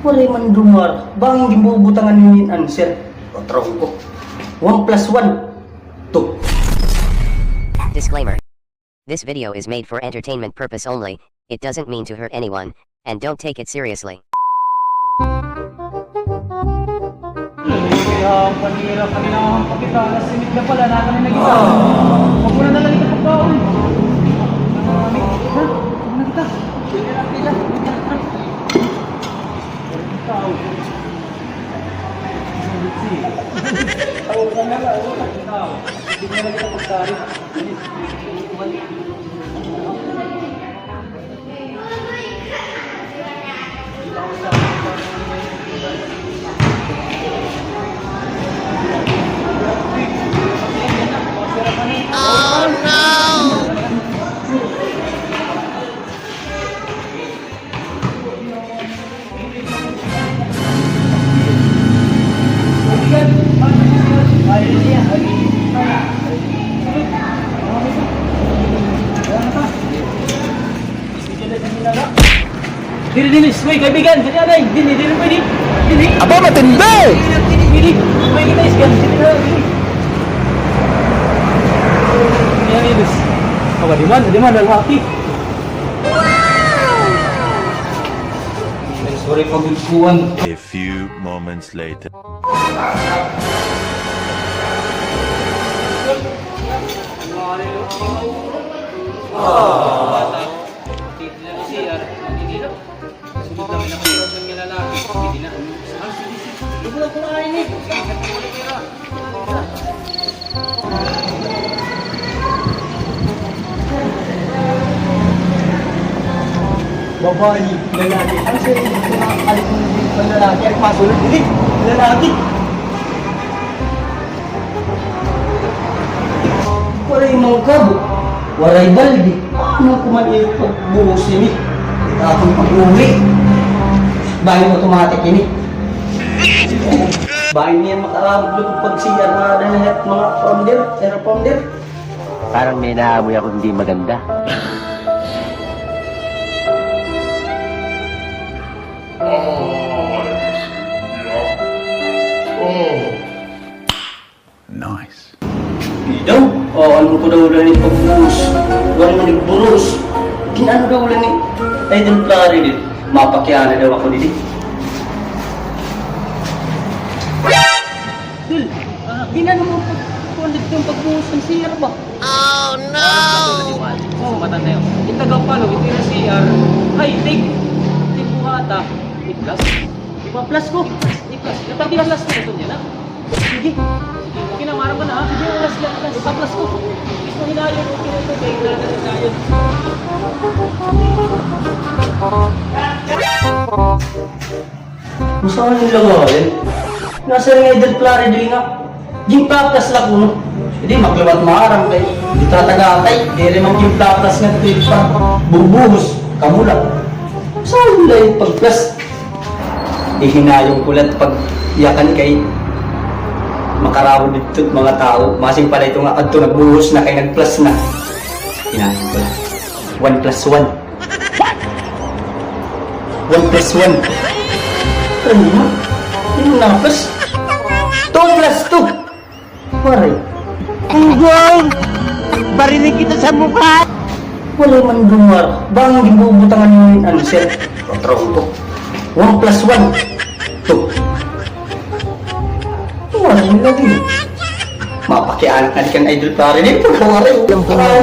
Wala man dumar. Banging gibubutangan ni answer. Patraw ko. 1 plus 1. 2. Disclaimer. This video is made for entertainment purpose only. It doesn't mean to hurt anyone, and don't take it seriously. Panira kanina ang pakita na simit na pala na kami nagita. Huwag mo na nalang ito pagkaon. Huwag na kita. Dili, may kaibigan, dili anay, dili pwede, dili. Aba, matindi! Dili, may kita isgan, dili na, dili. Yan, Idus. Di man, lalaki. Sorry, pagulkuhan. A few moments later. Babae, lalaki. Ano siya yung alit ng lalaki? Ang pasunod, hindi, lalaki. Wala yung mga kabo. Waray baldi. Ano kuman yung pagbuhos ini? Akong pag-uwi. Bahay mo automatic ini. Bahay niyan makaablo pag siyar na lahat mga founder, era founder. Parang may naamoy ako hindi maganda. Nice. Daw? Ano ko daw ulan ni pagbuhos? Wala man nagburos. Kinano daw ulan ni Idol Flurry din. Mapakyana daw ako dito. Dul, ginano mo pag-conduct yung pagbuhos ng CR ba? Oh no! Oo, matanda yun. Yung tagapalo, ito yung CR. Ay, take buhata. I-plus. Ipa-plus ko. I-plus. Kapag pinaplas ko ito niya na. Sige. Kinamarang ka na ha. Sige, plus lang. Ipa-plus ko. Gusto hinayon. Okay na ito. Kaya talaga hinayon. Masaan yung lagayan? Nasa rin Idol Flurry din nga. Yung platas lang kuno. Hindi maglawat maarang kay di tatagatay. Di rin mang yung platas nga trip pa. Bubuhos. Kamulat. Saan nila yung pag-plus? Ihinayong kulat pag iyakan kay makarawad dito mga tao. Masing pala ito nga adto nagbuhos na kay nag-plus na. Hinayong kulat. 1 plus 1. 1 plus 1. Ano mo? Yung napas? 2 plus 2. Waray. Punggong! Barinig kita sa mukha! Wala man dumar. Bang gibubutangan ni answer. Patraw ko. 1 plus 1. 2. Waray lagi. Mapakianak na di kang Idol Flurry din. Waray.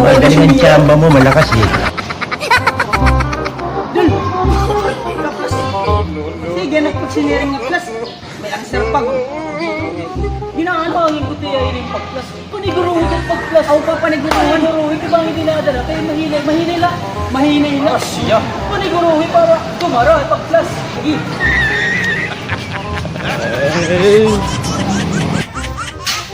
Magaling ang tsamba mo, malakas eh. Sige, nagpag-siniring na plus. May answer pag. Ginaano ang ikuti ay yung pag-plus. Paniguruhin ang pag-plus. Ako pa paniguruhin. Ito bang hindi nadala? Kaya mahinay la. Asya. Paniguruhin para tumara ay pag-plus. Sige.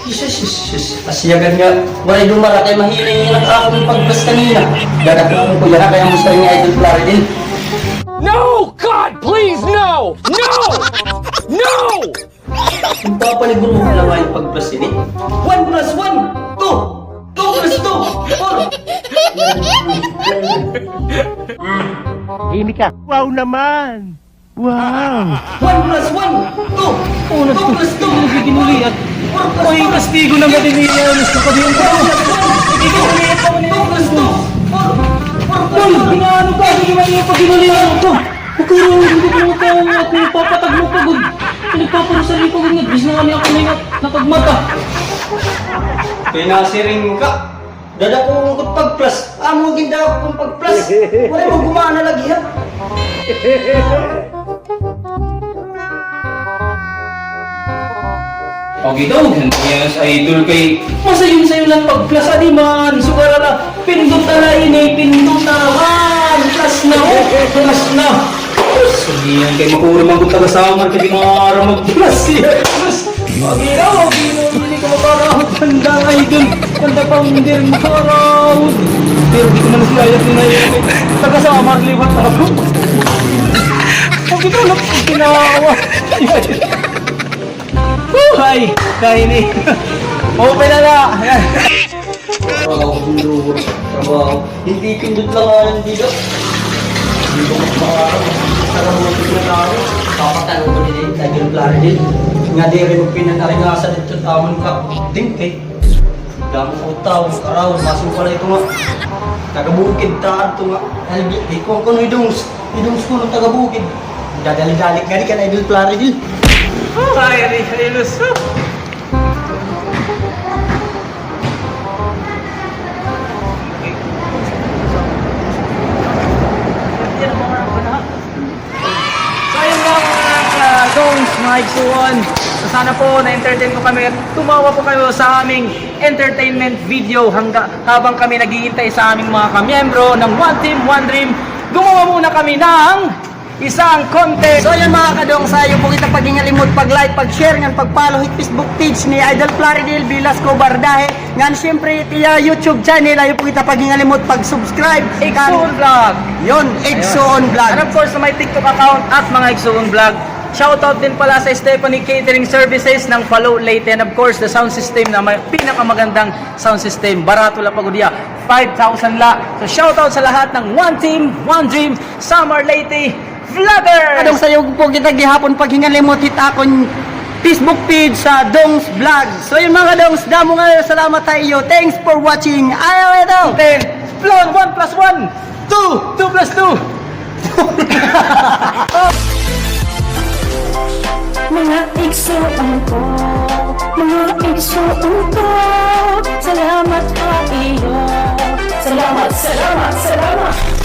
Jesus. Asiyagan nga. Waray dumara kay mahiling yung akong pag-plus kanina. Gagawin ko yan kaya musta rin Idol Flurry din. No! God, please, no! No! No! Yung papaniguruhan lang nga yung pag-plus ini. 1 plus 1. 2. 2 plus 2. 4. Himik ka. Wow naman! Wow! 1 plus 1, 2. Una 2 plus 2. Ginuli at 4 plus may 2. kastigo ng gatinila. Gusto ko din pa. 2 plus 2. 4 plus Tol, 2. pinaano ka? Hindi naman yung pag-ginulihan ko. Pagkuro, hindi ko naman ako papatag mo pagod. Pinagpaparusal yung pagod nga. Bis na kami ako na yung nakagmata. Pinasiring ka. Dada ko kung pag-plus. Amo ginda ako kung pag-plus. Wala mo gumana lagi ha. Okay daw, yes, idol kay... Masa yun sa'yo lang pag-plus, adi man. Sugara na, pindot na na ini, pindot na man. Plus na, oh. Plus na. Sabihan kay makuro mag taga-samar kasi mara mag-plus siya. Plus, okay daw, hindi ko makarawad. Banda nga idol, banda pang hindi makarawad. Pero di ko man naslayat nila yun. Taga-samar, libat ako. Okay daw, napagkinawa. Ay, kaini. Open na na. Ayan. Trabaho. Hindi pindot lang nga lang dito. Hindi ko makakarap. Sarang mga pindot na ako. Kapatan ko din eh. Dahil plari din. Nga di rin magpinanaringasan dito tamon ka. Dingke. Damo ko tao. Araw. Masong pala ito nga. Tagabukid taan ito nga. Di ko kung idungs. Idungs ko ng tagabukid. Dadalik-dalik nga di ka na idol plari din. Ay, Rilos. So ayun nga mga dongs, mga igsuon. So sana po na-entertain ko kami at tumawa po kayo sa aming entertainment video habang kami naghihintay sa aming mga kamiyembro ng One Team, One Dream. Gumawa muna kami ng isang content. So yun mga kadong, sa iyo po kita paghingalimod pag-like, pag-share, ngan pag-follow hit Facebook page ni Idol Plaridel Velasco Bardahe. Ngan siyempre tiya YouTube channel, ayo po kita paghingalimod pag-subscribe. Igsuon Vlog. Yun, Igsuon Vlog. And of course, sa may TikTok account at mga Igsuon Vlog. Shoutout din pala sa Stephanie Catering Services ng Follow Leyte. And of course, the sound system na may pinakamagandang sound system. Barato la pagudya. 5,000 la. So shoutout sa lahat ng One Team, One Dream, Summer Leyte Vlogger! Kadong sa iyo po kita gihapon paghingalimod hit akong Facebook page sa Dongs Vlog. So yun mga kadongs, damo nga salamat sa iyo. Thanks for watching. Ayaw ito. 10, Flon, 1 plus 1, 2, 2 plus 2. Mga igsuon ko, mga igsuon ko, salamat sa iyo. Salamat, salamat, salamat.